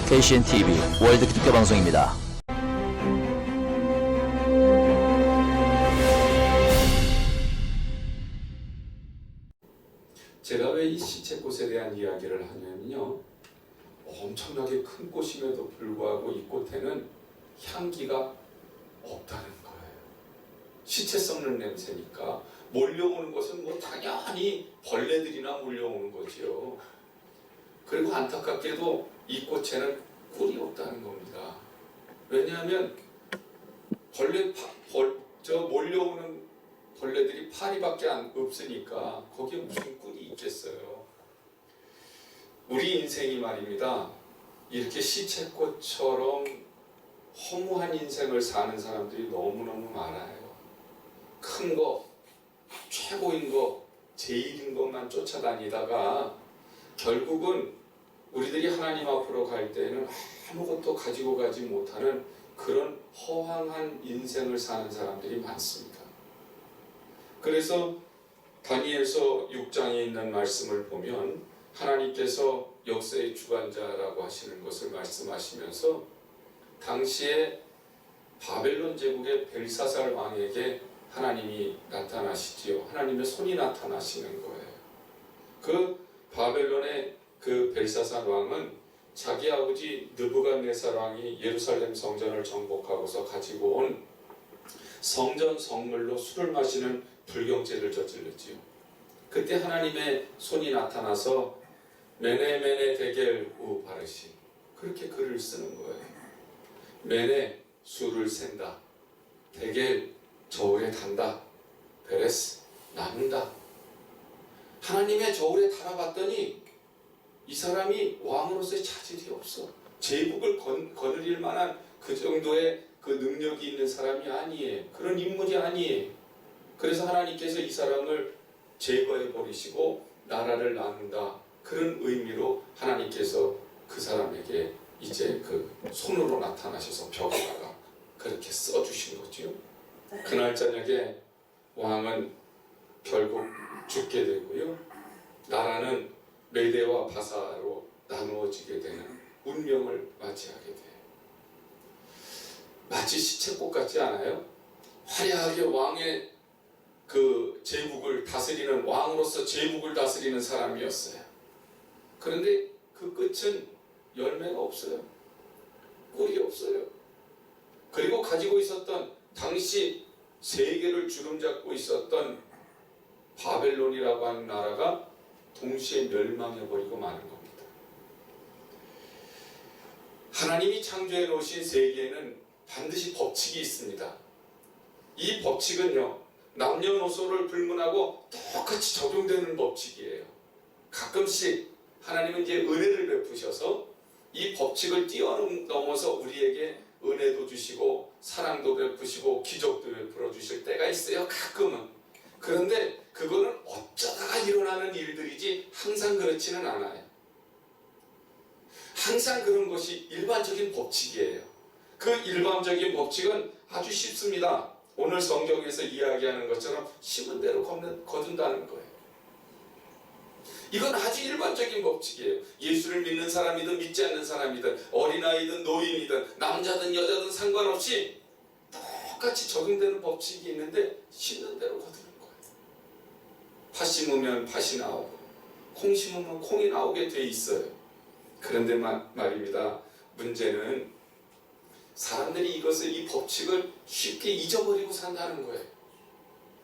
KCN-TV 월드 기독교 방송입니다. 제가 왜 이 시체꽃에 대한 이야기를 하냐면요, 엄청나게 큰 꽃임에도 불구하고 이 꽃에는 향기가 없다는 거예요. 시체 썩는 냄새니까 몰려오는 것은 뭐 당연히 벌레들이나 몰려오는 거지요. 그리고 안타깝게도 이 꽃에는 꿀이 없다는 겁니다. 왜냐하면 몰려오는 벌레들이 파리밖에 없으니까 거기에 무슨 꿀이 있겠어요. 우리 인생이 말입니다, 이렇게 시체꽃처럼 허무한 인생을 사는 사람들이 너무너무 많아요. 큰 거, 최고인 거, 제일인 것만 쫓아다니다가 결국은 우리들이 하나님 앞으로 갈 때는 아무것도 가지고 가지 못하는 그런 허황한 인생을 사는 사람들이 많습니다. 그래서 다니엘서 6장에 있는 말씀을 보면 하나님께서 역사의 주관자라고 하시는 것을 말씀하시면서 당시에 바벨론 제국의 벨사살 왕에게 하나님이 나타나시지요. 하나님의 손이 나타나시는 거예요. 그 바벨론의 그 벨사살 왕은 자기 아버지 느부갓네살 왕이 예루살렘 성전을 정복하고서 가지고 온 성전 성물로 술을 마시는 불경죄를 저질렀지요. 그때 하나님의 손이 나타나서 메네 데겔 우 바르시, 그렇게 글을 쓰는 거예요. 메네, 술을 샌다. 데겔, 저울에 단다. 베레스, 나눈다. 하나님의 저울에 달아봤더니 이 사람이 왕으로서의 차질이 없어. 제국을 거느릴 만한 그 정도의 그 능력이 있는 사람이 아니에요. 그런 인물이 아니에요. 그래서 하나님께서 이 사람을 제거해 버리시고 나라를 나눈다. 그런 의미로 하나님께서 그 사람에게 이제 그 손으로 나타나셔서 벽에다가 그렇게 써주신 거지요. 그날 저녁에 왕은 결국 죽게 되고요. 나라는 메대와 바사로 나누어지게 되는 운명을 맞이하게 돼요. 마치 시체꽃 같지 않아요? 화려하게 왕의 그 제국을 다스리는, 왕으로서 제국을 다스리는 사람이었어요. 그런데 그 끝은 열매가 없어요. 꿀이 없어요. 그리고 가지고 있었던, 당시 세계를 주름잡고 있었던 바벨론이라고 하는 나라가 동시에 멸망해버리고 마는 겁니다. 하나님이 창조해 놓으신 세계에는 반드시 법칙이 있습니다. 이 법칙은요, 남녀노소를 불문하고 똑같이 적용되는 법칙이에요. 가끔씩 하나님은 이제 은혜를 베푸셔서 이 법칙을 뛰어넘어서 우리에게 은혜도 주시고 사랑도 베푸시고 기적도 베풀어 주실 때가 있어요. 가끔은. 그런데 그거는 어쩌다가 일어나는 일들이지 항상 그렇지는 않아요. 항상 그런 것이 일반적인 법칙이에요. 그 일반적인 법칙은 아주 쉽습니다. 오늘 성경에서 이야기하는 것처럼 심은 대로 거둔다는 거예요. 이건 아주 일반적인 법칙이에요. 예수를 믿는 사람이든 믿지 않는 사람이든 어린아이든 노인이든 남자든 여자든 상관없이 똑같이 적용되는 법칙이 있는데 심는 대로 거두는 거예요. 팥 심으면 팥이 나오고 콩 심으면 콩이 나오게 돼 있어요. 그런데 말입니다. 문제는 사람들이 이 법칙을 쉽게 잊어버리고 산다는 거예요.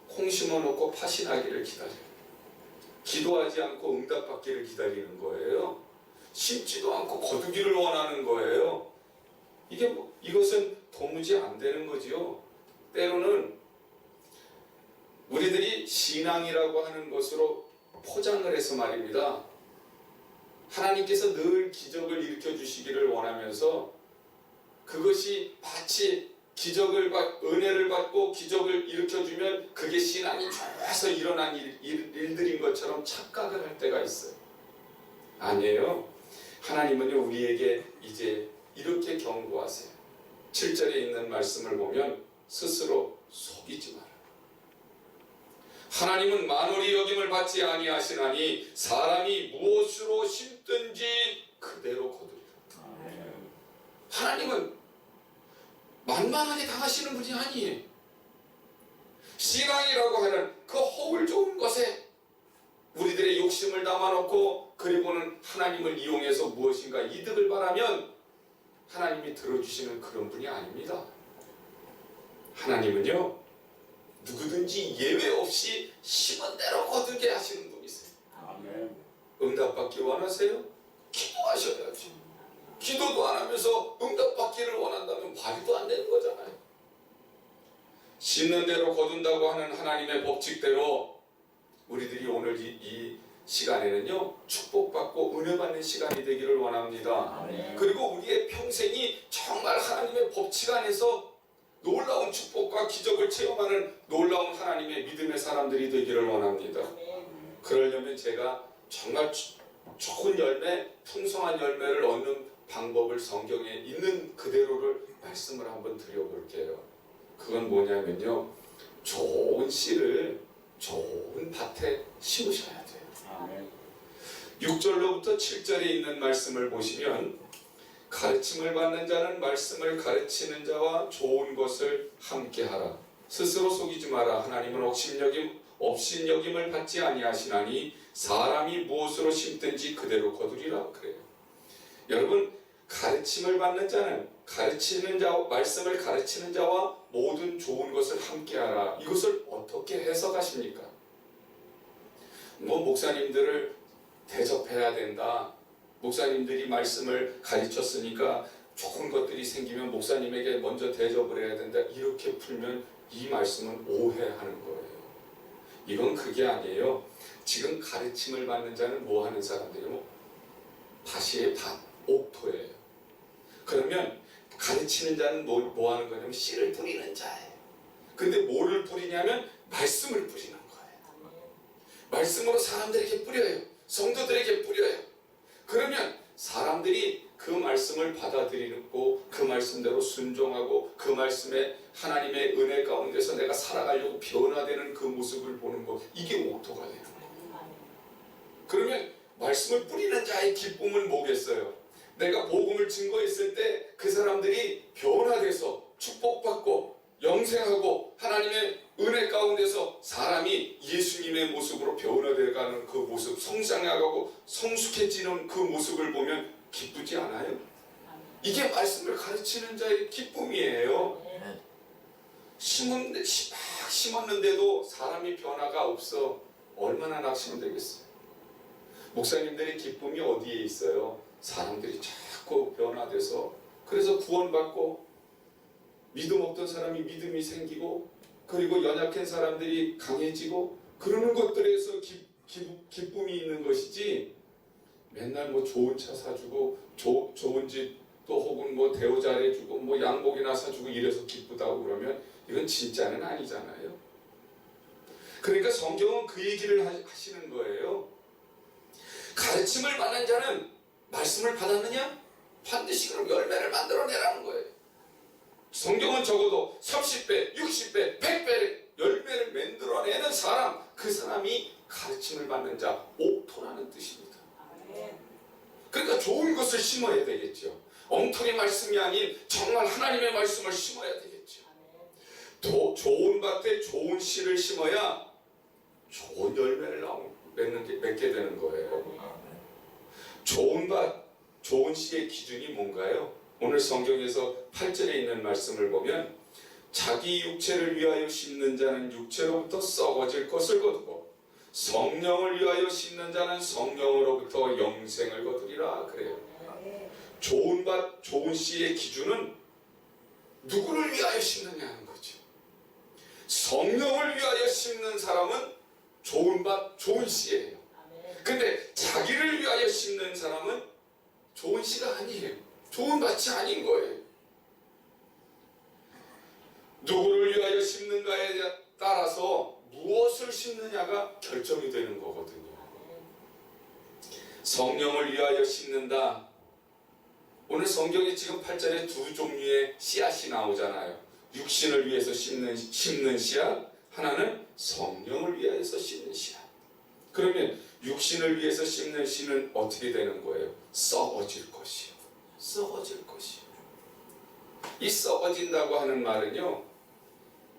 콩 심어놓고 팥이 나기를 기다려요. 기도하지 않고 응답받기를 기다리는 거예요. 심지도 않고 거두기를 원하는 거예요. 이것은 도무지 안 되는 거지요. 때로는 우리들이 신앙이라고 하는 것으로 포장을 해서 말입니다, 하나님께서 늘 기적을 일으켜 주시기를 원하면서 그것이 마치 은혜를 받고 기적을 일으켜주면 그게 신앙이 좋아서 일어난 일들인 것처럼 착각을 할 때가 있어요. 아니에요. 하나님은요, 우리에게 이제 이렇게 경고하세요. 7절에 있는 말씀을 보면 스스로 속이지 마라. 하나님은 만월이 여김을 받지 아니하시나니 사람이 무엇으로 심든지 그대로 거두리라. 하나님은 만만하게 당하시는 분이 아니에요. 신앙이라고 하는 그 허울 좋은 것에 우리들의 욕심을 담아놓고 그리고는 하나님을 이용해서 무엇인가 이득을 바라면 하나님이 들어주시는 그런 분이 아닙니다. 하나님은요, 누구든지 예외 없이 심은 대로 거두게 하시는 분이세요. 응답받기 원하세요? 기도하셔야지. 기도도 안 하면서 응답받기를 원한다면 말도 안 되는 거잖아요. 심는 대로 거둔다고 하는 하나님의 법칙대로 우리들이 오늘 이 시간에는요, 축복받고 은혜받는 시간이 되기를 원합니다. 그리고 우리의 평생이 정말 하나님의 법칙 안에서 놀라운 축복과 기적을 체험하는 놀라운 하나님의 믿음의 사람들이 되기를 원합니다. 그러려면 제가 정말 좋은 열매, 풍성한 열매를 얻는 방법을 성경에 있는 그대로를 말씀을 한번 드려볼게요. 그건 뭐냐면요, 좋은 씨를 좋은 밭에 심으셔야 돼요. 6절로부터 7절에 있는 말씀을 보시면, 가르침을 받는 자는 말씀을 가르치는 자와 좋은 것을 함께하라. 스스로 속이지 마라. 하나님은 업신여김을 받지 아니하시나니 사람이 무엇으로 심든지 그대로 거두리라. 그래요. 여러분, 가르침을 받는 자는 말씀을 가르치는 자와 모든 좋은 것을 함께하라. 이것을 어떻게 해석하십니까? 목사님들을 대접해야 된다. 목사님들이 말씀을 가르쳤으니까 좋은 것들이 생기면 목사님에게 먼저 대접을 해야 된다. 이렇게 풀면 이 말씀은 오해하는 거예요. 이건 그게 아니에요. 지금 가르침을 받는 자는 뭐 하는 사람들이요? 밭이에요. 밭, 옥토예요. 그러면 가르치는 자는 뭐 하는 거냐면 씨를 뿌리는 자예요. 근데 뭐를 뿌리냐면 말씀을 뿌리는 거예요. 말씀으로 사람들에게 뿌려요. 성도들에게 뿌려요. 그러면 사람들이 그 말씀을 받아들이고 그 말씀대로 순종하고 그 말씀에 하나님의 은혜 가운데서 내가 살아가려고 변화되는 그 모습을 보는 것, 이게 옥토가 되는 거예요. 그러면 말씀을 뿌리는 자의 기쁨은 뭐겠어요? 내가 복음을 증거했을 때 그 사람들이 변화돼서 축복받고 영생하고 하나님의 은혜 가운데서 사람이 예수님의 모습으로 변화되어가는 그 모습, 성장하고 성숙해지는 그 모습을 보면 기쁘지 않아요? 이게 말씀을 가르치는 자의 기쁨이에요. 막 심었는데도 사람이 변화가 없어. 얼마나 낙심되겠어요. 목사님들의 기쁨이 어디에 있어요? 사람들이 자꾸 변화돼서, 그래서 구원받고 믿음 없던 사람이 믿음이 생기고, 그리고 연약한 사람들이 강해지고, 그러는 것들에서 기쁨이 있는 것이지, 맨날 뭐 좋은 차 사주고 좋은 집 또 혹은 뭐 대우 잘해주고 뭐 양복이나 사주고 이래서 기쁘다고 그러면 이건 진짜는 아니잖아요. 그러니까 성경은 그 얘기를 하시는 거예요. 가르침을 받는 자는 말씀을 받았느냐? 반드시 그럼 열매를 만들어내라는 거예요. 성경은 적어도 30배, 60배, 100배 열매를 만들어내는 사람, 그 사람이 가르침을 받는 자, 옥토라는 뜻입니다. 그러니까 좋은 것을 심어야 되겠죠. 엉터리 말씀이 아닌 정말 하나님의 말씀을 심어야 되겠죠. 좋은 밭에 좋은 씨를 심어야 좋은 열매를 맺게 되는 거예요. 좋은 밭, 좋은 씨의 기준이 뭔가요? 오늘 성경에서 8절에 있는 말씀을 보면, 자기 육체를 위하여 심는 자는 육체로부터 썩어질 것을 거두고 성령을 위하여 심는 자는 성령으로부터 영생을 거두리라. 그래요. 좋은 밭, 좋은 씨의 기준은 누구를 위하여 심느냐는 거죠. 성령을 위하여 심는 사람은 좋은 밭, 좋은 씨예요. 근데 자기를 위하여 심는 사람은 좋은 씨가 아니에요. 좋은 밭이 아닌 거예요. 누구를 위하여 심는가에 따라서 무엇을 심느냐가 결정이 되는 거거든요. 성령을 위하여 심는다. 오늘 성경에 지금 8절에 두 종류의 씨앗이 나오잖아요. 육신을 위해서 심는 씨앗, 하나는 성령을 위하여서 심는 씨앗. 그러면 육신을 위해서 심는 씨는 어떻게 되는 거예요? 썩어질 것이요. 썩어질 것이요. 이 썩어진다고 하는 말은요,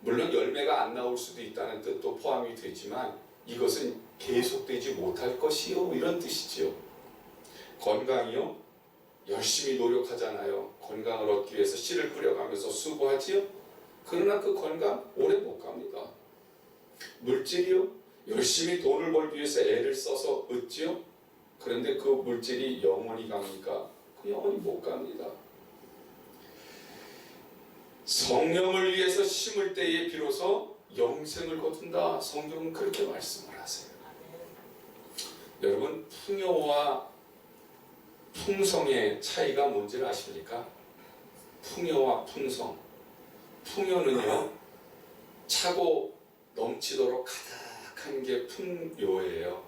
물론 열매가 안 나올 수도 있다는 뜻도 포함이 되지만 이것은 계속되지 못할 것이요, 이런 뜻이지요. 건강이요, 열심히 노력하잖아요. 건강을 얻기 위해서 씨를 뿌려가면서 수고하지요. 그러나 그 건강 오래 못 갑니다. 물질이요, 열심히 돈을 벌기 위해서 애를 써서 얻지요. 그런데 그 물질이 영원히 갑니까? 그 영원히 못 갑니다. 성령을 위해서 심을 때에 비로소 영생을 거둔다. 성경은 그렇게 말씀을 하세요. 여러분, 풍요와 풍성의 차이가 뭔지를 아십니까? 풍요와 풍성. 풍요는요, 차고 넘치도록 가득한 게 풍요예요.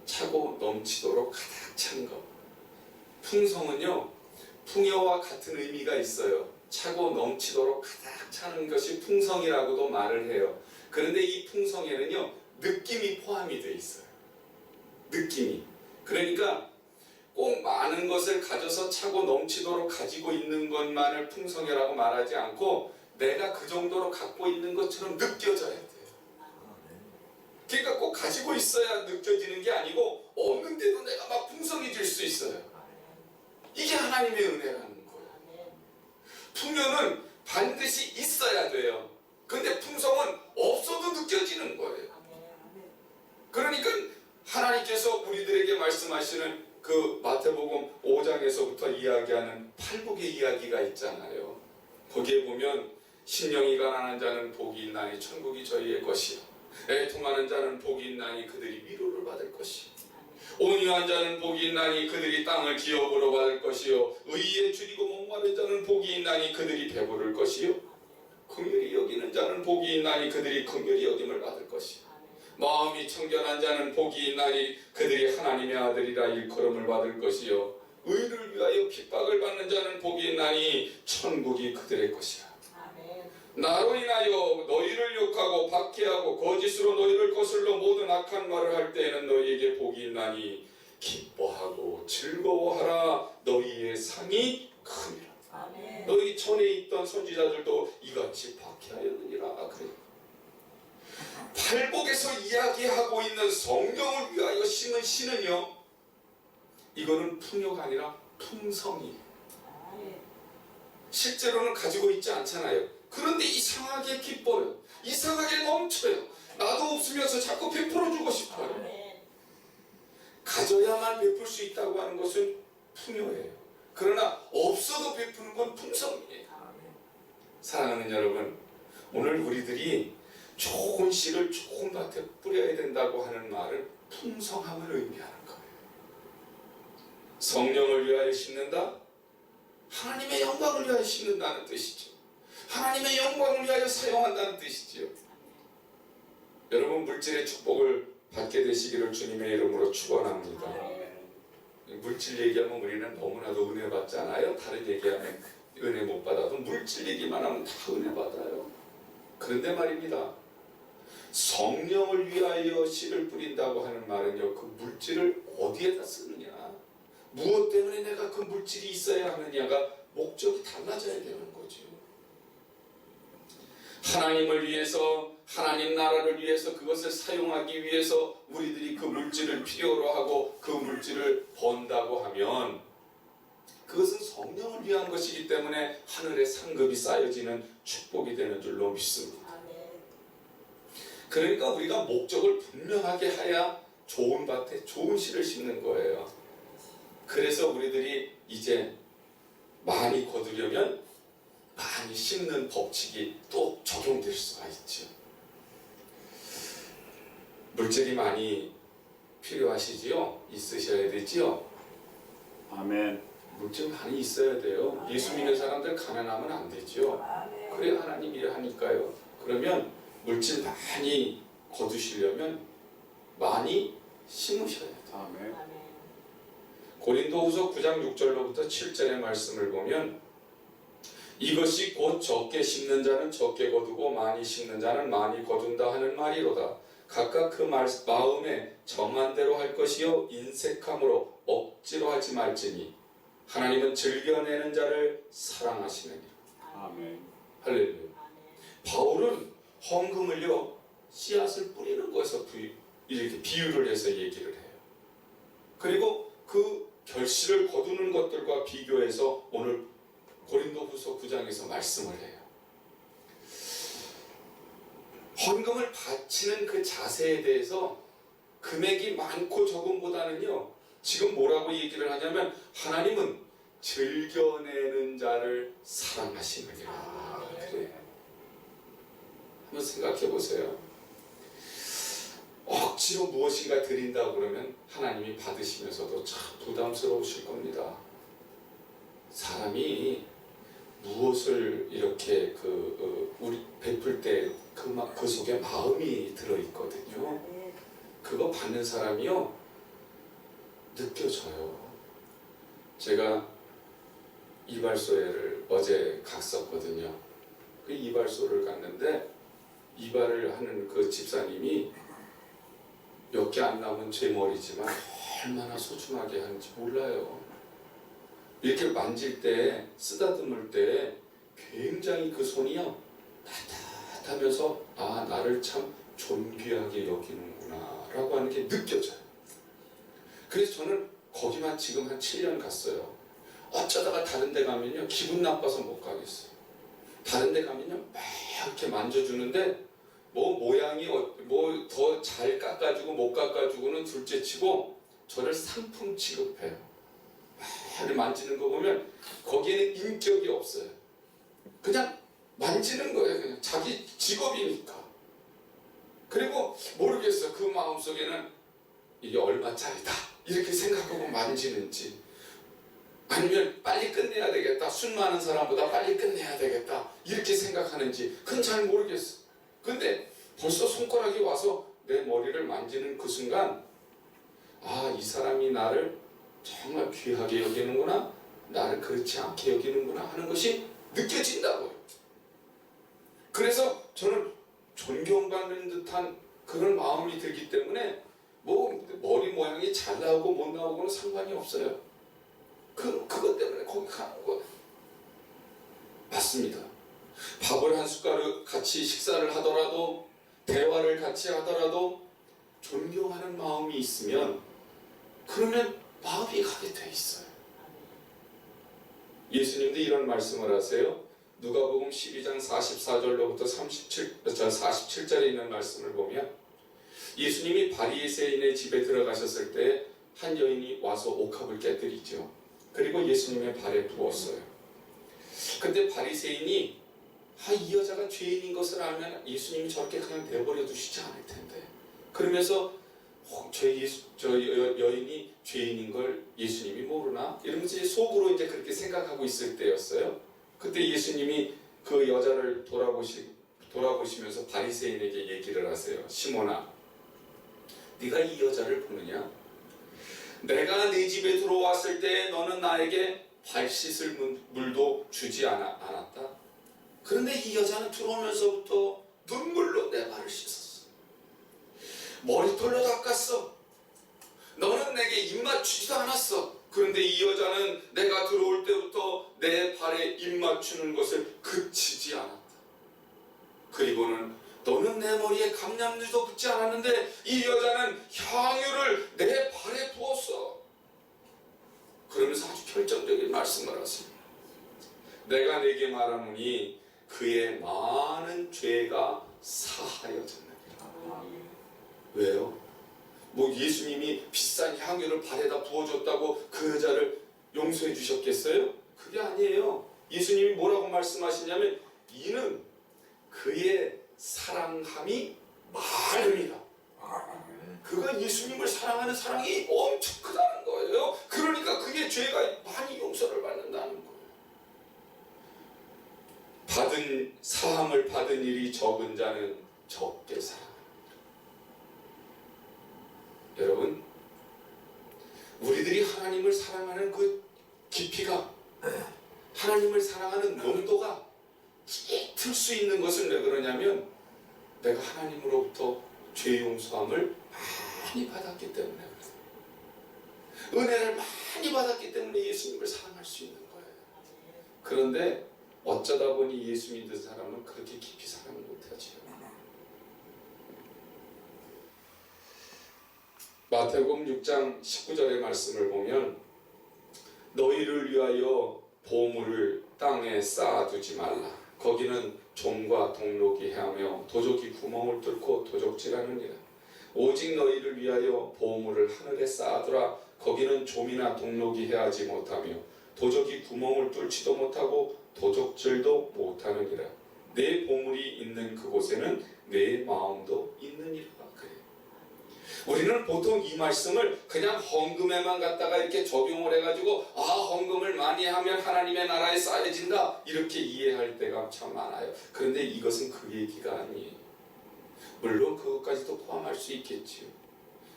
차고 넘치도록 가득 찬 것. 풍성은요, 풍요와 같은 의미가 있어요. 차고 넘치도록 가득 차는 것이 풍성이라고도 말을 해요. 그런데 이 풍성에는요, 느낌이 포함이 되어 있어요. 느낌이. 그러니까 꼭 많은 것을 가져서 차고 넘치도록 가지고 있는 것만을 풍성이라고 말하지 않고 내가 그 정도로 갖고 있는 것처럼 느껴져야 돼요. 그러니까 꼭 가지고 있어야 느껴지는 게 아니고 없는데도 내가 막 풍성해질 수 있어요. 이게 하나님의 은혜라는 거예요. 풍요는 반드시 있어야 돼요. 근데 풍성은 없어도 느껴지는 거예요. 그러니까 하나님께서 우리들에게 말씀하시는 그 마태복음 5장에서부터 이야기하는 팔복의 이야기가 있잖아요. 거기에 보면 심령이 가난한 자는 복이 있나니 천국이 저희의 것이요, 애통하는 자는 복이 있나니 그들이 위로를 받을 것이요, 온유한 자는 복이 있나니 그들이 땅을 기업으로 받을 것이요, 의에 줄이고 목마른 자는 복이 있나니 그들이 배부를 것이요, 긍휼히 여기는 자는 복이 있나니 그들이 긍휼히 여김을 받을 것이요, 마음이 청결한 자는 복이 있나니 그들이 하나님의 아들이라 일컬음을 받을 것이요, 의를 위하여 핍박을 받는 자는 복이 있나니 천국이 그들의 것이라. 나로 인하여 너희를 욕하고 박해하고 거짓으로 너희를 거슬러 모든 악한 말을 할 때에는 너희에게 복이 있나니 기뻐하고 즐거워하라. 너희의 상이 크니라. 너희 전에 있던 선지자들도 이같이 박해하였느니라. 그래. 팔복에서 이야기하고 있는 성령을 위하여 심은 씨는요, 이거는 풍요가 아니라 풍성이에요. 실제로는 가지고 있지 않잖아요. 그런데 이상하게 기뻐요. 이상하게 넘쳐요. 나도 없으면서 자꾸 베풀어주고 싶어요. 가져야만 베풀 수 있다고 하는 것은 풍요예요. 그러나 없어도 베푸는 건 풍성이에요. 사랑하는 여러분, 오늘 우리들이 좋은 씨를 좋은 밭에 뿌려야 된다고 하는 말은 풍성함을 의미하는 거예요. 성령을 위하여 심는다? 하나님의 영광을 위하여 심는다는 뜻이죠. 하나님의 영광을 위하여 사용한다는 뜻이지요. 여러분, 물질의 축복을 받게 되시기를 주님의 이름으로 축원합니다. 물질 얘기하면 우리는 너무나도 은혜 받잖아요. 다른 얘기하면 은혜 못 받아도 물질 얘기만 하면 다 은혜 받아요. 그런데 말입니다, 성령을 위하여 씨를 뿌린다고 하는 말은요, 그 물질을 어디에다 쓰느냐, 무엇 때문에 내가 그 물질이 있어야 하느냐가 목적이 달라져야 되는 거죠. 하나님을 위해서, 하나님 나라를 위해서, 그것을 사용하기 위해서 우리들이 그 물질을 필요로 하고 그 물질을 번다고 하면 그것은 성령을 위한 것이기 때문에 하늘의 상급이 쌓여지는 축복이 되는 줄로 믿습니다. 그러니까 우리가 목적을 분명하게 해야 좋은 밭에 좋은 씨를 심는 거예요. 그래서 우리들이 이제 많이 거두려면 많이 심는 법칙이 또 적용될 수가 있죠. 물질이 많이 필요하시지요? 있으셔야 되지요? 아멘. 물질 많이 있어야 돼요. 예수 믿는 사람들 가난하면 안 되지요. 그래야 하나님이 하니까요. 그러면 물질 많이 거두시려면 많이 심으셔야 돼요. 아멘. 고린도후서 9장 6절로부터 7절의 말씀을 보면 이것이 곧 적게 심는 자는 적게 거두고 많이 심는 자는 많이 거둔다 하는 말이로다. 각각 그 마음에 정한 대로 할 것이요 인색함으로 억지로 하지 말지니 하나님은 즐겨내는 자를 사랑하시느니라. 아멘. 할렐루야. 바울은 헌금을요 씨앗을 뿌리는 것에서 이렇게 비유를 해서 얘기를 해요. 그리고 그 결실을 거두는 것들과 비교해서 오늘 고린도후서 9장에서 말씀을 해요. 헌금을 바치는 그 자세에 대해서 금액이 많고 적음보다는요 지금 뭐라고 얘기를 하냐면 하나님은 즐겨내는 자를 사랑하시느니라. 그래요. 한번 생각해 보세요. 억지로 무엇인가 드린다고 그러면 하나님이 받으시면서도 참 부담스러우실 겁니다. 사람이 무엇을 이렇게 우리 베풀 때 그 속에 마음이 들어있거든요. 그거 받는 사람이요 느껴져요. 제가 이발소에를 어제 갔었거든요. 그 이발소를 갔는데 이발을 하는 그 집사님이 몇 개 안 남은 제 머리지만 얼마나 소중하게 하는지 몰라요. 이렇게 만질 때 쓰다듬을 때 굉장히 그 손이요 따뜻하면서 아 나를 참 존귀하게 여기는구나 라고 하는 게 느껴져요. 그래서 저는 거기만 지금 한 7년 갔어요. 어쩌다가 다른 데 가면요 기분 나빠서 못 가겠어요. 다른 데 가면요 막 이렇게 만져주는데 뭐 모양이 뭐 더 잘 깎아주고 못 깎아주고는 둘째치고 저를 상품 취급해요. 막 만지는 거 보면 거기에는 인격이 없어요. 그냥 만지는 거예요. 그냥 자기 직업이니까. 그리고 모르겠어요. 그 마음속에는 이게 얼마짜리다 이렇게 생각하고 만지는지 아니면 빨리 끝내야 되겠다. 술 많은 사람보다 빨리 끝내야 되겠다 이렇게 생각하는지 그건 잘 모르겠어. 근데 벌써 손가락이 와서 내 머리를 만지는 그 순간 아, 이 사람이 나를 정말 귀하게 여기는구나, 나를 그렇지 않게 여기는구나 하는 것이 느껴진다고요. 그래서 저는 존경받는 듯한 그런 마음이 들기 때문에 뭐 머리 모양이 잘 나오고 못 나오고는 상관이 없어요. 그것 때문에 거기 가는 거예요. 맞습니다. 밥을 한 숟가락 같이 식사를 하더라도 대화를 같이 하더라도 존경하는 마음이 있으면 그러면 마음이 가게 돼 있어요. 예수님도 이런 말씀을 하세요. 누가복음 12장 44절로부터 47절에 있는 말씀을 보면 예수님이 바리새인의 집에 들어가셨을 때 한 여인이 와서 옥합을 깨뜨리죠. 그리고 예수님의 발에 부었어요. 근데 바리새인이 이 여자가 죄인인 것을 알면 예수님이 저렇게 그냥 내버려 두시지 않을 텐데 그러면서 저 여인이 죄인인 걸 예수님이 모르나? 이러면서 속으로 이제 그렇게 생각하고 있을 때였어요. 그때 예수님이 그 여자를 돌아보시면서 바리새인에게 얘기를 하세요. 시몬아, 네가 이 여자를 보느냐? 내가 네 집에 들어왔을 때 너는 나에게 발 씻을 물도 주지 않았다. 그런데 이 여자는 들어오면서부터 눈물로 내 발을 씻었어. 머리털로 닦았어. 너는 내게 입 맞추지도 않았어. 그런데 이 여자는 내가 들어올 때부터 내 발에 입 맞추는 것을 그치지 않았다. 그리고는 너는 내 머리에 감람류도 붙지 않았는데 이 여자는 향유를 내 발에 부었어. 그러면서 아주 결정적인 말씀을 하세요. 내가 네게 말하노니 그의 많은 죄가 사하여졌느니라. 왜요? 뭐 예수님이 비싼 향유를 발에다 부어줬다고 그 여자를 용서해 주셨겠어요? 그게 아니에요. 예수님이 뭐라고 말씀하시냐면 이는 그의 사랑함이 많으니라. 그가 예수님을 사랑하는 사랑이 엄청 크다는 거예요. 그러니까 그게 죄가 많이 용서를 받는다는 거예요. 사함을 받은 일이 적은 자는 적게 사랑합니다. 여러분, 우리들이 하나님을 사랑하는 그 깊이가, 하나님을 사랑하는 농도가 짙을 수 있는 것은 왜 그러냐면 내가 하나님으로부터 죄 용서함을 많이 받았기 때문에 그래요. 은혜를 많이 받았기 때문에 예수님을 사랑할 수 있는 거예요. 그런데 어쩌다 보니 예수 믿는 사람은 그렇게 깊이 사랑을 못하지요. 마태복음 6장 19절의 말씀을 보면 너희를 위하여 보물을 땅에 쌓아두지 말라. 거기는 좀과 동록이 해하며 도적이 구멍을 뚫고 도적질하느니라. 오직 너희를 위하여 보물을 하늘에 쌓아두라. 거기는 좀이나 동록이 해하지 못하며 도적이 구멍을 뚫지도 못하고 도적질도 못하느니라. 내 보물이 있는 그곳에는 내 마음도 있느니라. 그래요. 우리는 보통 이 말씀을 그냥 헌금에만 갖다가 이렇게 적용을 해가지고 헌금을 많이 하면 하나님의 나라에 쌓여진다 이렇게 이해할 때가 참 많아요. 그런데 이것은 그 얘기가 아니에요. 물론 그것까지도 포함할 수 있겠지요.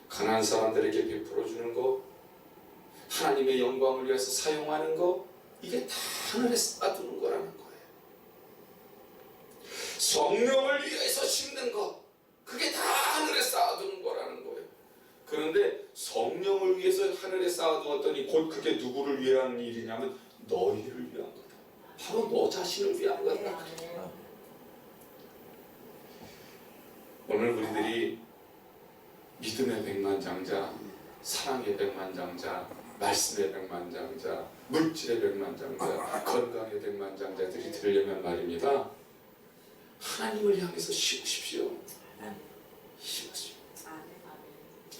가난한 사람들에게 베풀어 주는 거, 하나님의 영광을 위해서 사용하는 거, 이게 다 하늘에 쌓아두는 거라는 거예요. 성령을 위해서 심는 거, 그게 다 하늘에 쌓아두는 거라는 거예요. 그런데 성령을 위해서 하늘에 쌓아두었더니 곧 그게 누구를 위한 일이냐면 너희를 위한 거다. 바로 너 자신을 위한 거다. 오늘 우리들이 믿음의 백만장자, 사랑의 백만장자, 말씀의 백만장자, 물질의 백만장자, 건강의 백만장자들이 되려면 말입니다. 하나님을 향해서 심으십시오. 심으십시오.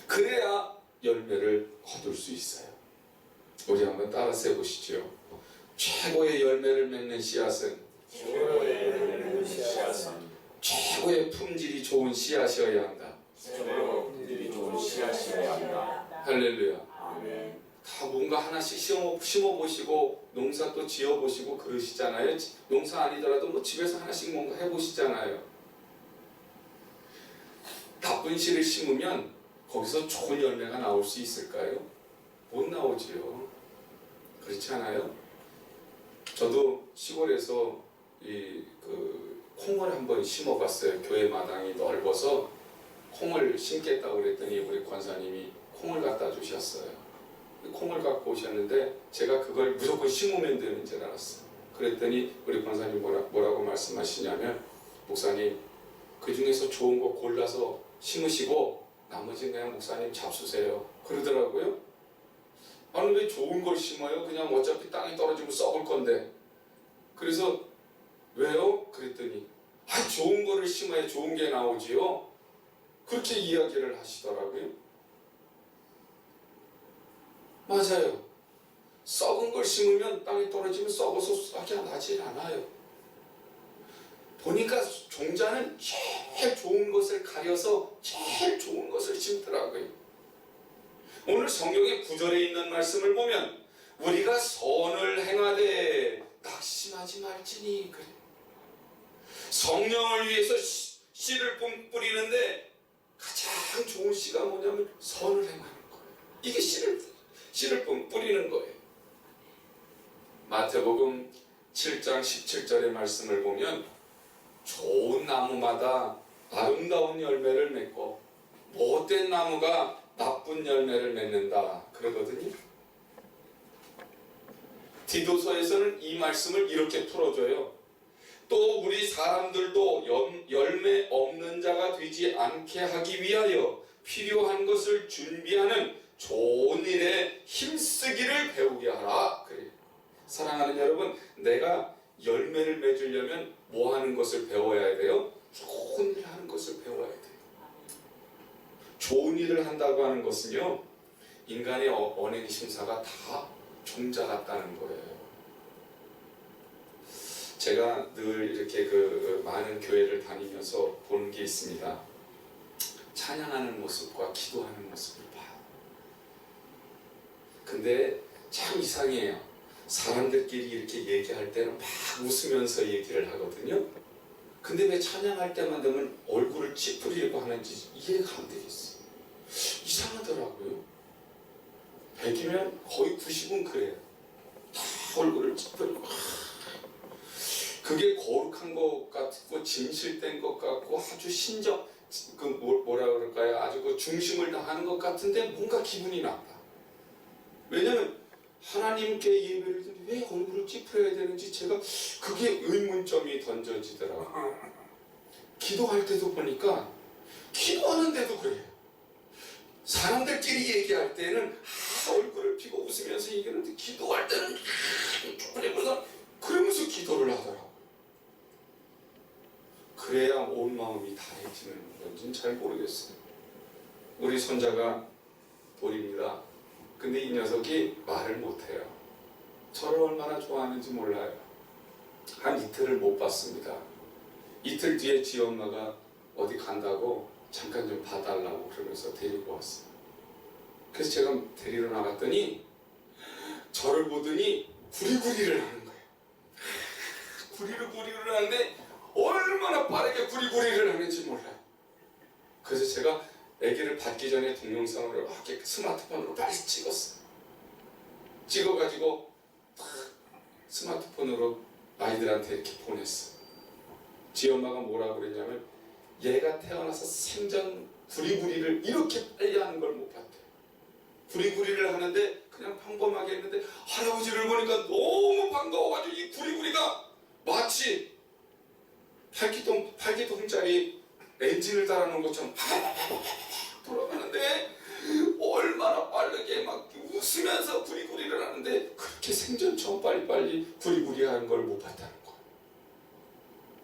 그래야 열매를 거둘 수 있어요. 우리 한번 따라서 해보시죠. 최고의 열매를 맺는 씨앗은 최고의 품질이 좋은 씨앗이어야 한다. 할렐루야. 다 뭔가 하나씩 심어보시고 농사 또 지어보시고 그러시잖아요. 농사 아니더라도 뭐 집에서 하나씩 뭔가 해보시잖아요. 나쁜 씨를 심으면 거기서 좋은 열매가 나올 수 있을까요? 못 나오지요. 그렇지 않아요? 저도 시골에서 콩을 한번 심어봤어요. 교회 마당이 넓어서 콩을 심겠다고 그랬더니 우리 권사님이 콩을 갖다 주셨어요. 콩을 갖고 오셨는데 제가 그걸 무조건 심으면 되는 줄 알았어요. 그랬더니 우리 권사님 뭐라고 말씀하시냐면, 목사님 그 중에서 좋은 거 골라서 심으시고 나머지는 그냥 목사님 잡수세요 그러더라고요. 아니 왜 좋은 걸 심어요? 그냥 어차피 땅에 떨어지면 썩을 건데. 그래서 왜요? 그랬더니 좋은 거를 심어야 좋은 게 나오지요. 그렇게 이야기를 하시더라고요. 맞아요. 썩은 걸 심으면 땅에 떨어지면 썩어서 싹이 나질 않아요. 보니까 종자는 제일 좋은 것을 가려서 제일 좋은 것을 심더라고요. 오늘 성경의 9절에 있는 말씀을 보면 우리가 선을 행하되 낙심하지 말지니 그래. 성령을 위해서 씨를 뿌리는데 가장 좋은 씨가 뭐냐면 선을 행하는 거예요. 이게 씨를 뿌리는 거예요. 마태복음 7장 17절의 말씀을 보면 좋은 나무마다 아름다운 열매를 맺고 못된 나무가 나쁜 열매를 맺는다 그러거든요. 디도서에서는 이 말씀을 이렇게 풀어줘요. 또 우리 사람들도 열매 없는 자가 되지 않게 하기 위하여 필요한 것을 준비하는 좋은 일에 힘쓰기를 배우게 하라. 그래요. 사랑하는 여러분, 내가 열매를 맺으려면 뭐 하는 것을 배워야 돼요? 좋은 일을 하는 것을 배워야 돼요. 좋은 일을 한다고 하는 것은요, 인간의 언행 심사가 다 종자 같다는 거예요. 제가 늘 이렇게 많은 교회를 다니면서 보는 게 있습니다. 찬양하는 모습과 기도하는 모습을 봐요. 근데 참 이상해요. 사람들끼리 이렇게 얘기할 때는 막 웃으면서 얘기를 하거든요. 근데 왜 찬양할 때만 되면 얼굴을 찌푸리려고 하는지 이해가 안 되겠어요. 이상하더라고요. 100이면 거의 90은 그래요. 다 얼굴을 찌푸리고 그게 거룩한 것 같고 진실된 것 같고 아주 뭐라 그럴까요? 아주 중심을 다하는 것 같은데 뭔가 기분이 나빠. 왜냐면 하나님께 예배를 드리는데 왜 얼굴을 찌푸려야 되는지 제가 그게 의문점이 던져지더라고요. 기도할 때도 보니까 기도하는데도 그래요. 사람들끼리 얘기할 때는 얼굴을 피고 웃으면서 얘기하는데 기도할 때는 그러면서 기도를 하더라고요. 그래야 온 마음이 다해지는 건지는 잘 모르겠어요. 우리 손자가 돌입니다. 근데 이 녀석이 말을 못해요. 저를 얼마나 좋아하는지 몰라요. 한 이틀을 못 봤습니다. 이틀 뒤에 지 엄마가 어디 간다고 잠깐 좀 봐달라고 그러면서 데리고 왔어요. 그래서 제가 데리러 나갔더니 저를 보더니 구리구리를 하는 거예요. 구리를 하는데 얼마나 빠르게 구리구리를 하는지 몰라요. 그래서 제가 아기를 받기 전에 동영상으로 이렇게 스마트폰으로 빨리 찍었어요. 찍어가지고 스마트폰으로 아이들한테 이렇게 보냈어. 지 엄마가 뭐라고 그랬냐면 얘가 태어나서 생전 구리구리를 이렇게 빨리 하는 걸 못 봤대. 구리구리를 하는데 그냥 평범하게 했는데 할아버지를 보니까 너무 반가워가지고 이 구리구리가 마치 팔기통짜리 엔진을 달아놓은 것처럼 돌아가는데 얼마나 빠르게 막 웃으면서 구리구리를 하는데 그렇게 생전처럼 빨리빨리 구리구리 하는 걸 못 봤다는 거예요.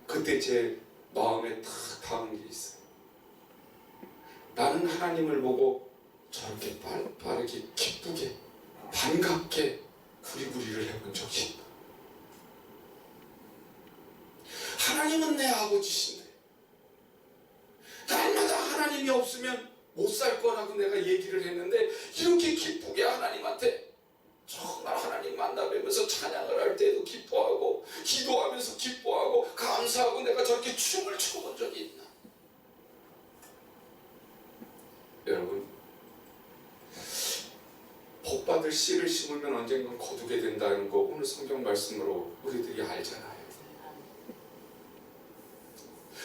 그때 제 마음에 탁 닿은 게 있어요. 나는 하나님을 보고 저렇게 빠르게 기쁘게 반갑게 구리구리를 해본 적이 있다. 하나님은 내 아버지신데 날마다 하나님이 없으면 못 살 거라고 내가 얘기를 했는데 이렇게 기쁘게 하나님한테 정말 하나님 만나뵈면서 찬양을 할 때도 기뻐하고 기도하면서 기뻐하고 감사하고 내가 저렇게 춤을 춰본 적이 있나? 여러분, 복받을 씨를 심으면 언젠간 거두게 된다는 거 오늘 성경 말씀으로 우리들이 알잖아요.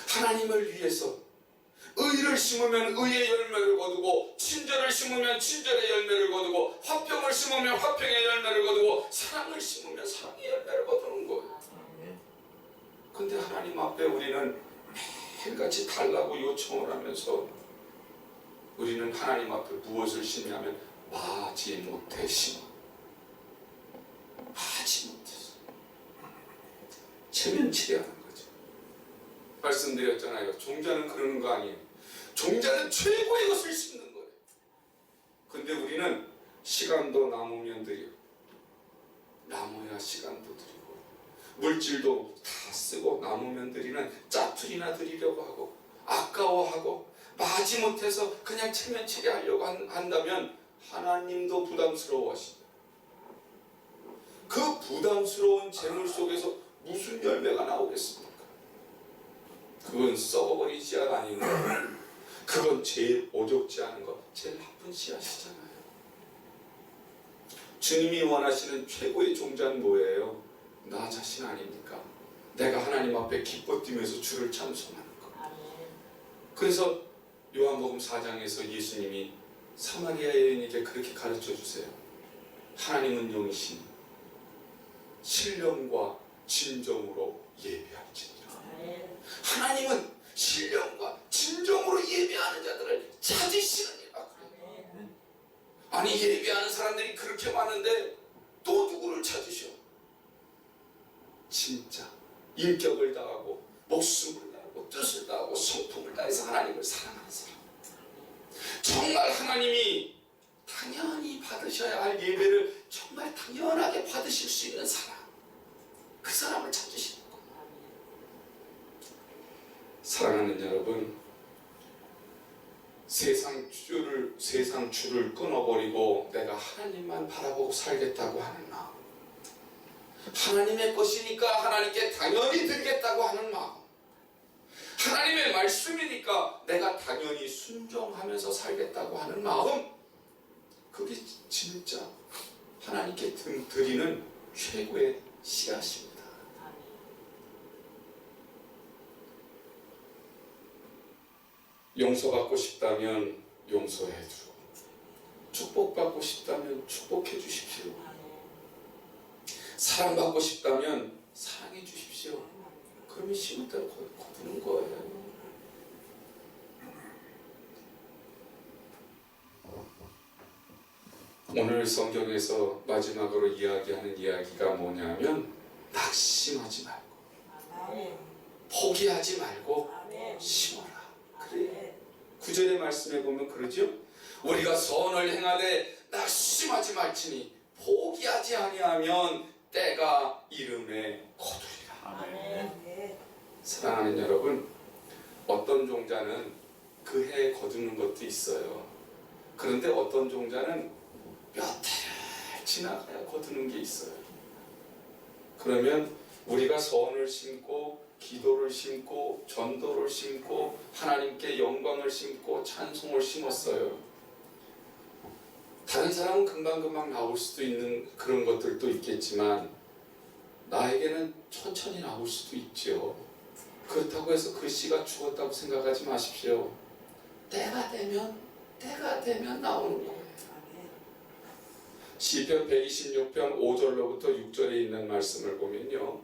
하나님을 위해서 의를 심으면 의의 열매를 거두고 친절을 심으면 친절의 열매를 거두고 화평을 심으면 화평의 열매를 거두고 사랑을 심으면 사랑의 열매를 거두는 거예요. 근데 하나님 앞에 우리는 매일같이 달라고 요청을 하면서 우리는 하나님 앞에 무엇을 심냐면 마지못해 심어. 마지못해서 체면치레하는 거죠. 말씀드렸잖아요. 종자는 그러는 거 아니에요. 종자는 최고의 것을 심는 거예요. 근데 우리는 시간도 남으면 드려. 남아야 시간도 드리고 물질도 다 쓰고 남으면 드리는 짜투리나 드리려고 하고 아까워하고 마지못해서 그냥 체면치레 하려고 한다면 하나님도 부담스러워하신다. 그 부담스러운 재물 속에서 무슨 열매가 나오겠습니까? 그건 썩어버리지 않은 것, 그건 제일 오죽지 않은 것, 제일 나쁜 씨앗이잖아요. 주님이 원하시는 최고의 종자는 뭐예요? 나 자신 아닙니까? 내가 하나님 앞에 기뻐 뛰면서 주를 찬송하는 것. 그래서 요한복음 4장에서 예수님이 사마리아 여인에게 그렇게 가르쳐 주세요. 하나님은 영이시니 신령과 진정으로 예배할지니라. 하나님은 신령과 진정으로 예배하는 자들을 찾으시느니라. 아니 예배하는 사람들이 그렇게 많은데 또 누구를 찾으셔? 진짜 인격을 다하고 목숨을 다하고 뜻을 다하고 성품을 다해서 하나님을 사랑하는 사람, 정말 하나님이 당연히 받으셔야 할 예배를 정말 당연하게 받으실 수 있는 사람, 그 사람을 찾으시는 거예요. 사랑하는 여러분, 세상 줄을 끊어버리고 내가 하나님만 바라보고 살겠다고 하는 마음, 하나님의 것이니까 하나님께 당연히 드리겠다고 하는 마음, 하나님의 말씀이니까 내가 당연히 순종하면서 살겠다고 하는 마음, 그게 진짜 하나님께 드리는 최고의 씨앗입니다. 용서받고 싶다면 용서해 주고 축복받고 싶다면 축복해 주십시오. 사랑받고 싶다면 사랑해 주십시오. 그러면 심을 대로 거두는 거예요. 오늘 성경에서 마지막으로 이야기하는 이야기가 뭐냐면 낙심하지 말고 포기하지 말고 심어라. 그래. 9절의 말씀에 보면 그러죠. 우리가 선을 행하되 낙심하지 말지니 포기하지 아니하면 때가 이름에 거두리라. 사랑하는 여러분, 어떤 종자는 그 해에 거두는 것도 있어요. 그런데 어떤 종자는 몇 해를 지나가야 거두는 게 있어요. 그러면 우리가 선을 심고 기도를 심고 전도를 심고 하나님께 영광을 심고 찬송을 심었어요. 다른 사람은 금방금방 나올 수도 있는 그런 것들도 있겠지만 나에게는 천천히 나올 수도 있죠. 그렇다고 해서 그 씨가 죽었다고 생각하지 마십시오. 때가 되면 나오는 거예요. 시편 126편 5절로부터 6절에 있는 말씀을 보면요.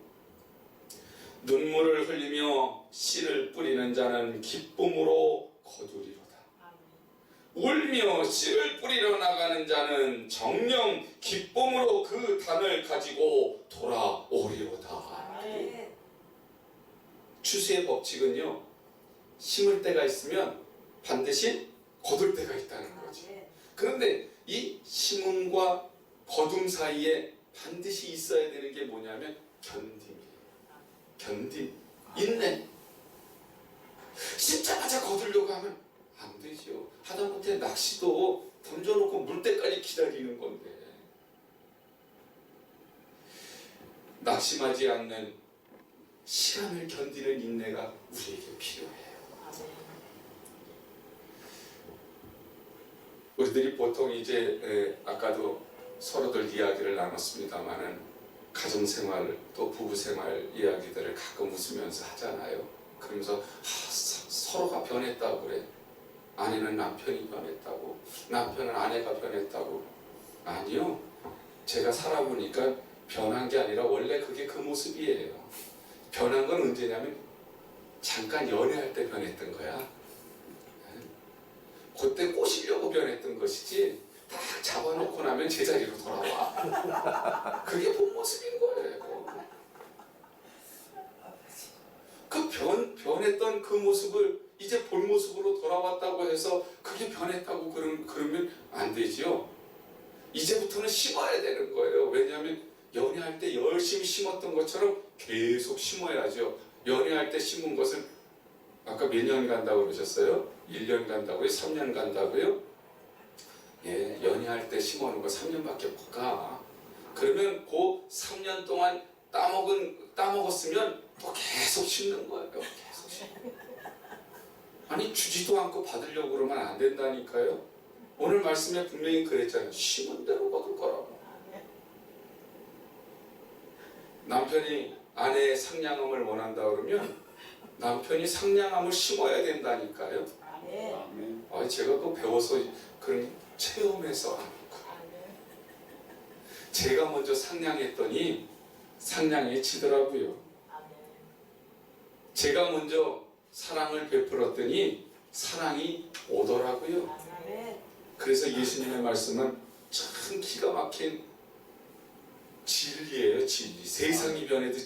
눈물을 흘리며 씨를 뿌리는 자는 기쁨으로 거두리로다. 울며 씨를 뿌리러 나가는 자는 정녕 기쁨으로 그 단을 가지고 돌아오리로다. 추수의 법칙은요, 심을 때가 있으면 반드시 거둘 때가 있다는 거지. 그런데 이 심음과 거둠 사이에 반드시 있어야 되는 게 뭐냐면 견딤이에요. 견딤, 인내. 심자마자 거두려고 하면 안 되죠. 하다못해 낚시도 던져놓고 물 때까지 기다리는 건데, 낙심하지 않는 시간을 견디는 인내가 우리에게 필요해요. 우리들이 보통 이제 아까도 서로들 이야기를 나눴습니다마는 가정생활 또 부부생활 이야기들을 가끔 웃으면서 하잖아요. 그러면서 서로가 변했다고 그래. 아내는 남편이 변했다고, 남편은 아내가 변했다고. 아니요, 제가 살아보니까 변한 게 아니라 원래 그게 그 모습이에요. 변한 건 언제냐면 잠깐 연애할 때 변했던 거야. 그때 꼬시려고 변했던 것이지 딱 잡아놓고 나면 제자리로 돌아와. 그게 본 모습인 거예요. 그 변했던 그 모습을 이제 본 모습으로 돌아왔다고 해서 그게 변했다고 그러면 안 되지요. 이제부터는 심어야 되는 거예요. 왜냐하면 연애할 때 열심히 심었던 것처럼 계속 심어야죠. 연애할 때 심은 것은 아까 몇 년 간다고 그러셨어요? 1년 간다고요? 3년 간다고요? 예, 연애할 때 심어놓은 거 3년밖에 못 가. 그러면 그 3년 동안 따먹었으면 또 계속 심는 거예요. 계속 심는. 아니, 주지도 않고 받으려고 그러면 안 된다니까요. 오늘 말씀에 분명히 그랬잖아요. 심은 대로 거둘 거라고. 남편이 아내의 상냥함을 원한다 그러면 남편이 상냥함을 심어야 된다니까요. 아멘. 제가 그거 배워서 그런 체험해서 하는 거예요. 제가 먼저 상냥했더니 상냥해지더라고요. 제가 먼저 사랑을 베풀었더니 사랑이 오더라고요. 그래서 예수님의 말씀은 참 기가 막힌 진리예요. 진리. 세상이 변해도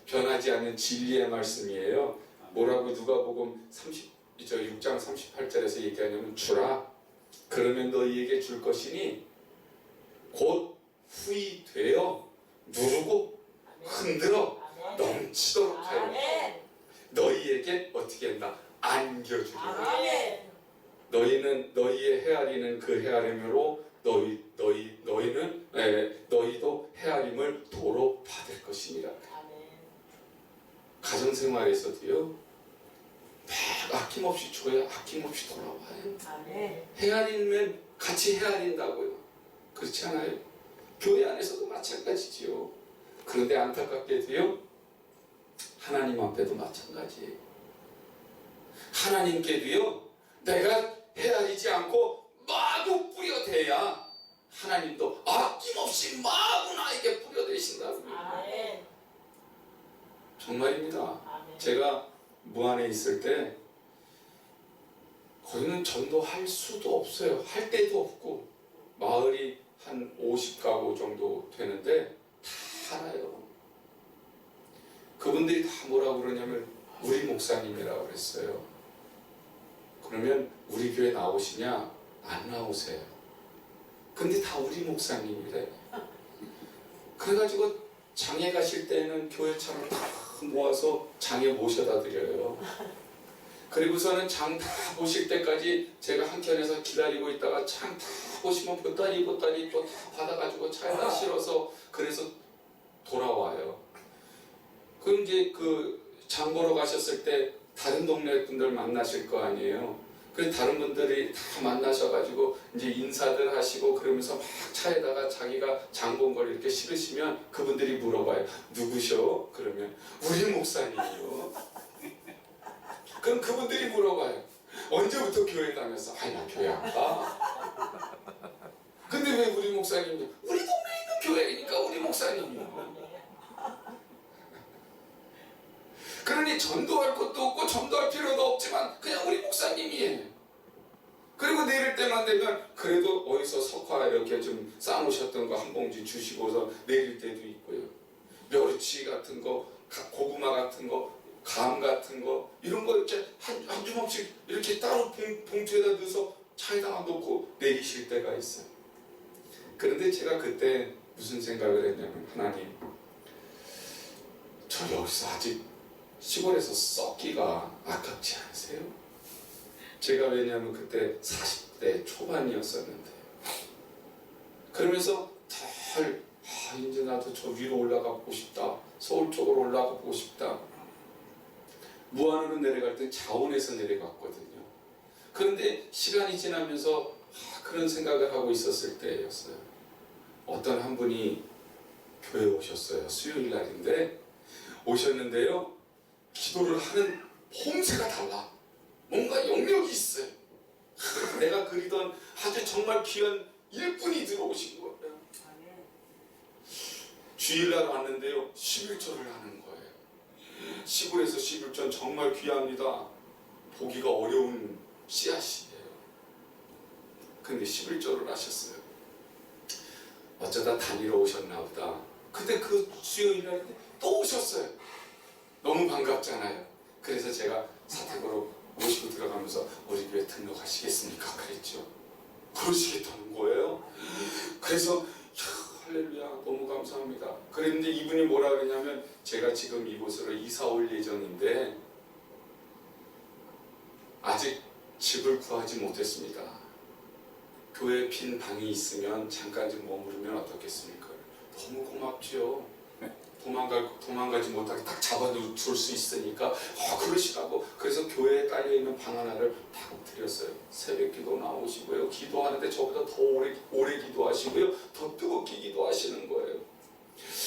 변하지 않는 진리의 말씀이에요. 뭐라고 누가복음 6장 38절에서 얘기하냐면 주라 그러면 너희에게 줄 것이니 곧 후이 되어 누르고 흔들어 넘치도록 하여 너희에게 어떻게 한다? 안겨주리라. 너희는 너희의 헤아리는 그 헤아림으로 너희도 헤아림을 도로 받을 것이니라. 가정생활에서도요, 아낌없이 줘야 아낌없이 돌아와요. 헤아리면 같이 헤아린다고요. 그렇지 않아요? 교회 안에서도 마찬가지지요. 그런데 안타깝게도요, 하나님 앞에도 마찬가지예요. 하나님께도요, 내가 헤아리지 않고 마구 뿌려대야 하나님도 아낌없이 마구 나에게 뿌려대신다고요. 아멘. 정말입니다. 아멘. 제가 무안에 있을 때 거기는 전도할 수도 없어요. 할 데도 없고 마을이 한 50가구 정도 되는데 다 알아요. 그분들이 다 뭐라고 그러냐면 우리 목사님이라고 그랬어요. 그러면 우리 교회 나오시냐? 안 나오세요. 근데 다 우리 목사님이래. 그래가지고 장에 가실 때는 교회 차를 다 모아서 장에 모셔다 드려요. 그리고서는 장 다 보실 때까지 제가 한켠에서 기다리고 있다가 장 다 보시면 보따리 또 다 받아가지고 차에다 실어서 그래서 돌아와요. 그럼 이제 그 장 보러 가셨을 때 다른 동네 분들 만나실 거 아니에요. 그래서 다른 분들이 다 만나셔가지고 이제 인사들 하시고 그러면서 막 차에다가 자기가 장 본 걸 이렇게 실으시면 그분들이 물어봐요. 누구셔? 그러면 우리 목사님이요. 그럼 그분들이 물어봐요. 언제부터 교회 다녔어? 아니 나 교회 안 가. 근데 왜 우리 목사님이요? 우리 동네에 있는 교회니까 우리 목사님이요. 그러니 전도할 것도 없고 전도할 필요도 없지만 그냥 우리 목사님이에요. 그리고 내릴 때만 되면 그래도 어디서 석화 이렇게 좀 쌓아놓으셨던 거 한 봉지 주시고서 내릴 때도 있고요. 멸치 같은 거, 고구마 같은 거, 감 같은 거 이런 거 이렇게 한 주먹씩 이렇게 따로 봉투에다 넣어서 차에다가 놓고 내리실 때가 있어요. 그런데 제가 그때 무슨 생각을 했냐면 하나님, 저 여기서 아직 시골에서 썩기가 아깝지 않으세요? 제가 왜냐하면 그때 40대 초반이었었는데 그러면서 이제 나도 저 위로 올라가 보고 싶다. 서울 쪽으로 올라가 보고 싶다. 무안으로 내려갈 때 자원에서 내려갔거든요. 그런데 시간이 지나면서 그런 생각을 하고 있었을 때였어요. 어떤 한 분이 교회에 오셨어요. 수요일 날인데 오셨는데요. 기도를 하는 폼새가 달라. 뭔가 영역이 있어요. 내가 그리던 아주 정말 귀한 일꾼이 들어오신 거예요. 주일날 왔는데요. 11조를 하는 거예요. 시골에서 11조는 정말 귀합니다. 보기가 어려운 씨앗이에요. 근데 11조를 하셨어요. 어쩌다 다니러 오셨나 보다. 근데 그 수요일날인데 또 오셨어요. 너무 반갑잖아요. 그래서 제가 사택으로 모시고 들어가면서 우리 교회 등록하시겠습니까? 그랬죠. 그러시겠다는 거예요. 그래서 할렐루야 너무 감사합니다. 그랬는데 이분이 뭐라 그러냐면 제가 지금 이곳으로 이사 올 예정인데 아직 집을 구하지 못했습니다. 교회 빈 방이 있으면 잠깐 좀 머무르면 어떻겠습니까? 너무 고맙죠. 도망가지 못하게 딱 잡아둘 수 있으니까 그러시라고. 그래서 교회에 깔려있는 방 하나를 딱 드렸어요. 새벽 기도 나오시고요. 기도하는데 저보다 더 오래 기도하시고요. 더 뜨겁게 기도하시는 거예요.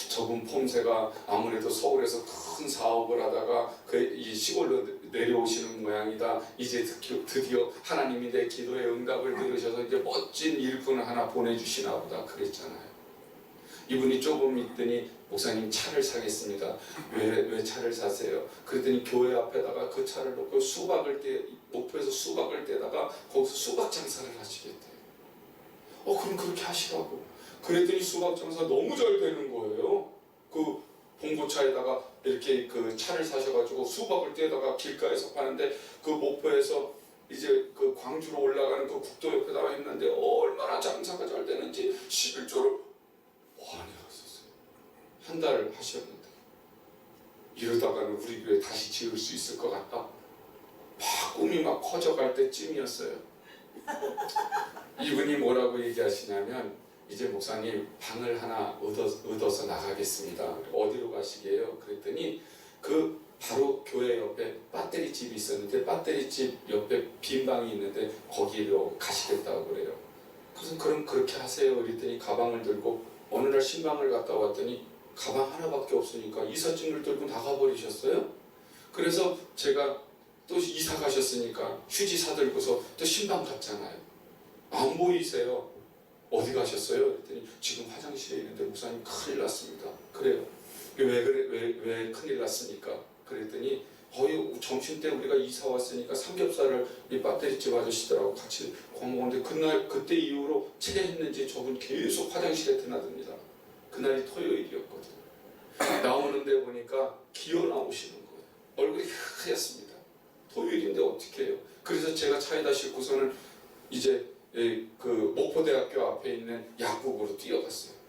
저분 폼새가 아무래도 서울에서 큰 사업을 하다가 이 시골로 내려오시는 모양이다. 이제 드디어 하나님이 내 기도의 응답을 들으셔서 이제 멋진 일꾼을 하나 보내주시나 보다 그랬잖아요. 이분이 조금 있더니 목사님 차를 사겠습니다. 왜 차를 사세요? 그랬더니 교회 앞에다가 그 차를 놓고 목포에서 수박을 떼다가 거기서 수박 장사를 하시겠대요. 그럼 그렇게 하시라고. 그랬더니 수박 장사 너무 잘 되는 거예요. 그 봉고차에다가 이렇게 그 차를 사셔가지고 수박을 떼다가 길가에서 파는데 그 목포에서 이제 그 광주로 올라가는 그 국도 옆에다가 했는데 얼마나 장사가 잘 되는지 11조를 많이 하셨어요. 한 달을 하셨는데 이러다가는 우리 교회 다시 지을 수 있을 것 같다. 막 꿈이 막 커져갈 때쯤이었어요. 이분이 뭐라고 얘기하시냐면 이제 목사님 방을 하나 얻어서 나가겠습니다. 어디로 가시게요? 그랬더니 그 바로 교회 옆에 배터리 집이 있었는데 배터리 집 옆에 빈 방이 있는데 거기로 가시겠다고 그래요. 그래서 그럼 그렇게 하세요. 그랬더니 가방을 들고 어느 날 신방을 갔다 왔더니 가방 하나밖에 없으니까 이삿짐을 들고 나가버리셨어요. 그래서 제가 또 이사 가셨으니까 휴지 사들고서 또 신방 갔잖아요. 안 보이세요. 어디 가셨어요? 그랬더니 지금 화장 왜 큰일 났습니까? 그랬더니 거의 점심때 우리가 이사 왔으니까 삼겹살을 이 배터리집 아저씨들하고 같이 구워 먹었는데 그때 이후로 체했는지 저분 계속 화장실에 드나듭니다. 그날이 토요일이었거든요. 나오는데 보니까 기어 나오시는 거예요. 얼굴이 하얗습니다. 토요일인데 어떻게 해요? 그래서 제가 차에다 싣고서는 이제 그 목포대학교 앞에 있는 약국으로 뛰어갔어요.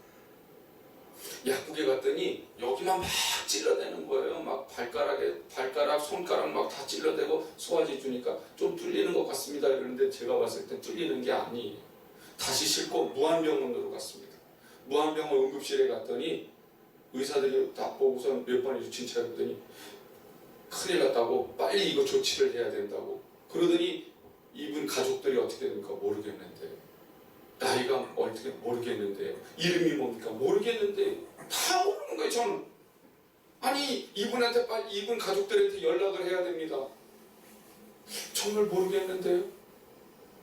약국에 갔더니 여기만 막 찔러대는 거예요. 막 발가락, 손가락 막 다 찔러대고 소화제 주니까 좀 뚫리는 것 같습니다. 이러는데 제가 봤을 때 뚫리는 게 아니에요. 다시 싣고 무한병원으로 갔습니다. 무한병원 응급실에 갔더니 의사들이 다 보고서 몇 번이고 진찰했더니 큰일 났다고 빨리 이거 조치를 해야 된다고 그러더니 이분 가족들이 어떻게 됩니까? 모르겠는데 나이가 어떻게 모르겠는데 이름이 뭡니까? 모르겠는데 다 모르는 거예요. 저는 아니 이분한테 빨리 이분 가족들한테 연락을 해야 됩니다. 정말 모르겠는데요.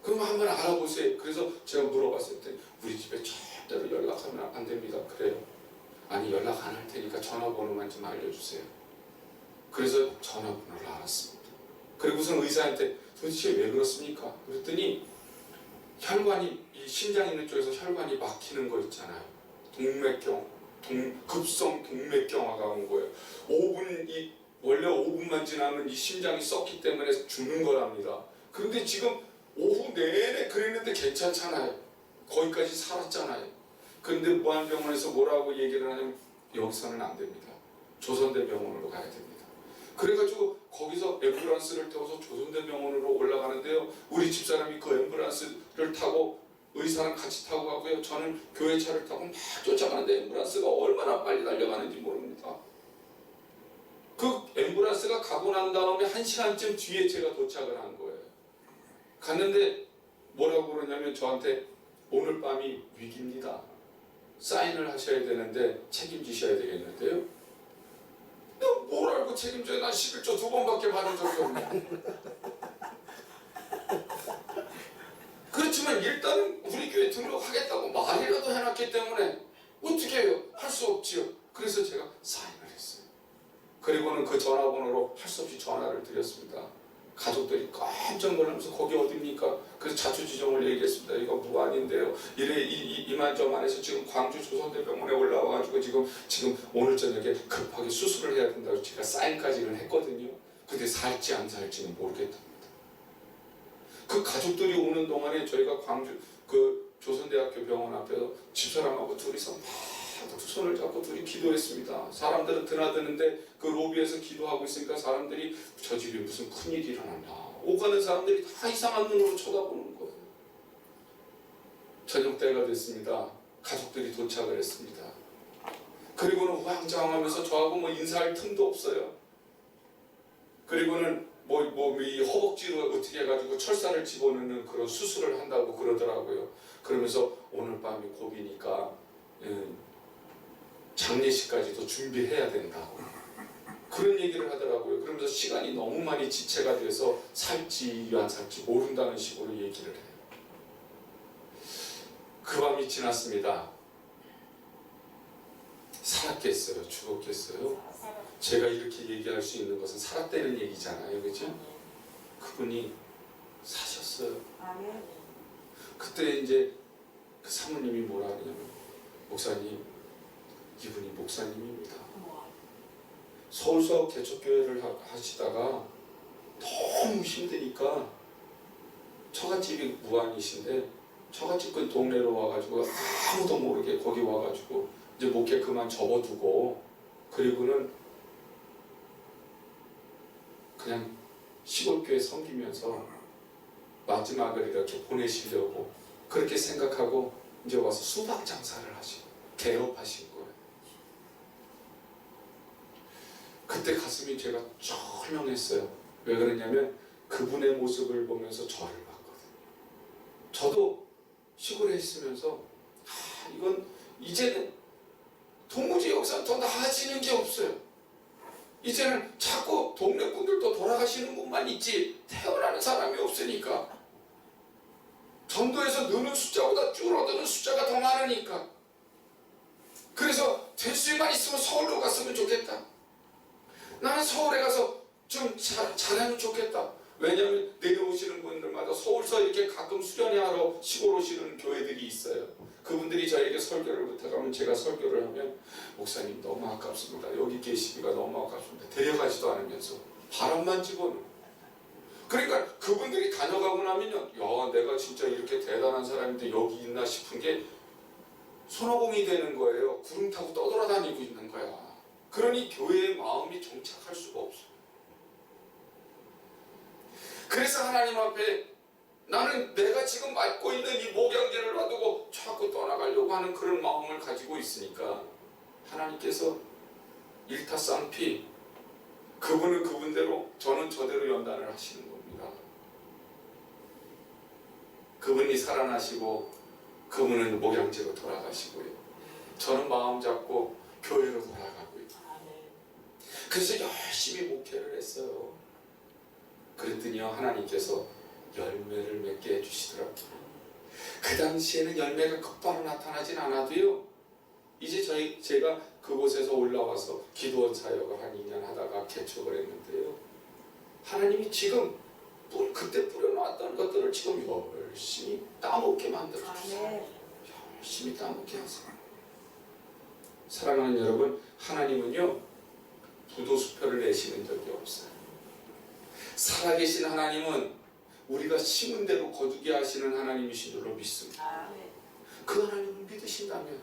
그럼 한번 알아보세요. 그래서 제가 물어봤을 때 우리 집에 절대로 연락하면 안 됩니다. 그래요. 아니 연락 안 할 테니까 전화번호만 좀 알려주세요. 그래서 전화번호를 알았습니다. 그리고선 의사한테 도대체 왜 그렇습니까? 그랬더니 혈관이 이 심장 있는 쪽에서 혈관이 막히는 거 있잖아요. 급성 동맥경화가 온 거예요. 5분 원래 5분만 지나면 이 심장이 썩기 때문에 죽는 거랍니다. 그런데 지금 오후 내내 그랬는데 괜찮잖아요. 거기까지 살았잖아요. 그런데 무한병원에서 뭐라고 얘기를 하냐면 여기서는 안 됩니다. 조선대병원으로 가야 됩니다. 그래가지고 거기서 앰뷸런스를 태워서 조선대병원으로 올라가는데요. 우리 집사람이 그 앰뷸런스를 타고 의사랑 같이 타고 가고요. 저는 교회 차를 타고 막 쫓아가는데 앰뷸런스가 얼마나 빨리 달려가는지 모릅니다. 그 앰뷸런스가 가고 난 다음에 1시간쯤 뒤에 제가 도착을 한 거예요. 갔는데 뭐라고 그러냐면 저한테 오늘 밤이 위기입니다. 사인을 하셔야 되는데 책임지셔야 되겠는데요. 뭘 알고 책임져요? 난 11조 2번밖에 받은 적이 없네. 그렇지만 일단은 우리 교회 등록하겠다고 말이라도 해놨기 때문에 어떻게 해요? 할 수 없지요. 그래서 제가 사인을 했어요. 그리고는 그 전화번호로 할 수 없이 전화를 드렸습니다. 가족들이 깜짝 놀라면서 거기 어딥니까? 그래서 자초지종을 얘기했습니다. 이거 무안인데요. 이만저만해서 지금 광주 조선대병원에 올라와가지고 지금 오늘 저녁에 급하게 수술을 해야 된다고 제가 사인까지는 했거든요. 근데 살지 안 살지는 모르겠답니다. 그 가족들이 오는 동안에 저희가 광주 그 조선대학교 병원 앞에서 집사람하고 둘이서 막 두 손을 잡고 둘이 기도했습니다. 사람들은 드나드는데 그 로비에서 기도하고 있으니까 사람들이 저 집에 무슨 큰일이 일어났나. 오가는 사람들이 다 이상한 눈으로 쳐다보는 거예요. 저녁 때가 됐습니다. 가족들이 도착을 했습니다. 그리고는 우왕좌왕하면서 저하고 뭐 인사할 틈도 없어요. 그리고는 이 허벅지로 어떻게 해가지고 철사를 집어넣는 그런 수술을 한다고 그러더라고요. 그러면서 오늘 밤이 고비니까 장례식까지도 준비해야 된다고 그런 얘기를 하더라고요. 그러면서 시간이 너무 많이 지체가 돼서 살지 안 살지 모른다는 식으로 얘기를 해요. 그 밤이 지났습니다. 살았겠어요? 죽었겠어요? 제가 이렇게 얘기할 수 있는 것은 살았다는 얘기잖아요. 그죠? 그분이 사셨어요. 그때 이제 그 사모님이 뭐라 하냐면 목사님, 이분이 목사님입니다. 서울서 개척교회를 하시다가 너무 힘드니까 처갓집이 무안이신데 처갓집 그 동네로 와가지고 아무도 모르게 거기 와가지고 이제 목회 그만 접어두고 그리고는 그냥 시골교회 섬기면서 마지막을 이렇게 보내시려고 그렇게 생각하고 이제 와서 수박 장사를 하시고 개업하신 거예요. 그때 가슴이 제가 쩔렁했어요. 왜 그러냐면 그분의 모습을 보면서 저를 봤거든요. 저도 시골에 있으면서 이건 이제는 도무지 여기서 더 나아지는 게 없어요. 이제는 자꾸 동네 분들도 돌아가시는 분만 있지 태어나는 사람이 없으니까 전도에서 느는 숫자보다 줄어드는 숫자가 더 많으니까 그래서 될 수만 있으면 서울로 갔으면 좋겠다. 나는 서울에 가서 좀 잘하면 좋겠다. 왜냐하면 내려오시는 분들마다 서울서 이렇게 가끔 수련회 하러 시골 오시는 교회들이 있어요. 그분들이 저에게 설교를 부탁하면 제가 설교를 하면 목사님 너무 아깝습니다. 여기 계시기가 너무 아깝습니다. 데려가지도 않으면서 바람만 집어넣어. 그러니까 그분들이 다녀가고 나면요, 야 내가 진짜 이렇게 대단한 사람인데 여기 있나 싶은 게 손오공이 되는 거예요. 구름 타고 떠돌아다니고 있는 거야. 그러니 교회의 마음이 정착할 수가 없어요. 그래서 하나님 앞에 나는 내가 지금 맡고 있는 이 목양제를 놔두고 자꾸 떠나가려고 하는 그런 마음을 가지고 있으니까 하나님께서 일타쌍피 그분은 그분대로 저는 저대로 연단을 하시는 겁니다. 그분이 살아나시고 그분은 목양제로 돌아가시고요. 저는 마음 잡고 교회로 돌아가고요. 그래서 열심히 목회를 했어요. 그랬더니요 하나님께서 열매를 맺게 해주시더라고요. 그 당시에는 열매가 곧바로 나타나진 않아도요 이제 제가 그곳에서 올라와서 기도원 사역을 한 2년 하다가 개척을 했는데요 하나님이 지금 그때 뿌려놨던 것들을 지금 열심히 따먹게 만들어주세요. 열심히 따먹게 하세요. 사랑하는 여러분, 하나님은요 부도수표를 내시는 적이 없어요. 살아계신 하나님은 우리가 심은 대로 거두게 하시는 하나님이신 줄로 믿습니다. 그 하나님을 믿으신다면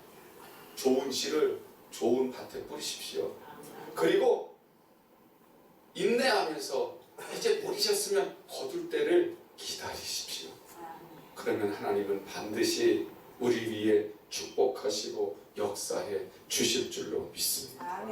좋은 씨를 좋은 밭에 뿌리십시오. 그리고 인내하면서 이제 뿌리셨으면 거둘 때를 기다리십시오. 그러면 하나님은 반드시 우리 위에 축복하시고 역사해 주실 줄로 믿습니다.